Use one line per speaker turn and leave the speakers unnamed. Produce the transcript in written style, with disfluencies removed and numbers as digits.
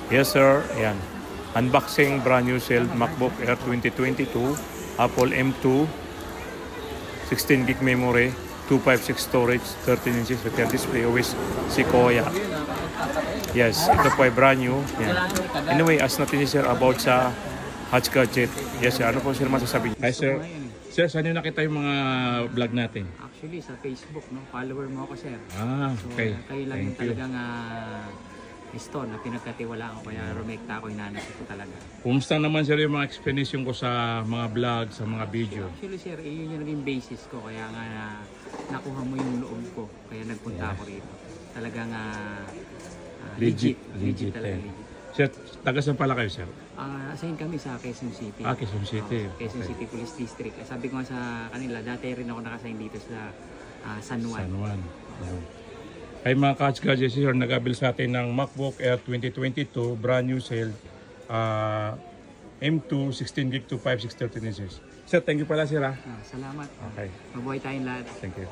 Yes sir, yan. Unboxing brand new sealed MacBook Air 2022, Apple M2, 16 gig memory, 256 storage, 13 inches retina display with Sequoia. Yes, ito po ay brand new. Yan. Anyway, as natin sir about sa Hatch Gadget. Yes sir, ano po sir masasabi niyo? Hi sir. Sir, saan nyo nakita yung mga vlog natin?
Actually, sa Facebook, no? Follower mo ako, sir.
Ah, okay.
So, kayo lang yung talagang stone na pinagkatiwalaan ko. Kaya rumekta ako, inanas ko talaga.
Kumusta naman sir yung mga explanation ko sa mga vlog, sa mga video?
Actually, sir, yun yung naging basis ko. Kaya nga nakuha mo yung loob ko. Kaya nagpunta ako rito. Talagang legit. Legit talaga, legit.
Sir, taga saan pala kayo sir?
Assign kami sa Quezon City.
Quezon City.
Quezon City Police District. Sabi ko nga sa kanila, dati rin ako nakasign dito sa San Juan.
San Juan. Ay mga Hatch Gadget, sir, nag-abil sa atin ng MacBook Air 2022, brand new sale, M2, 16 gig to 5613 inches. Sir, thank you pala sir ha.
Salamat.
Okay.
Mabuhay tayong lahat.
Thank you.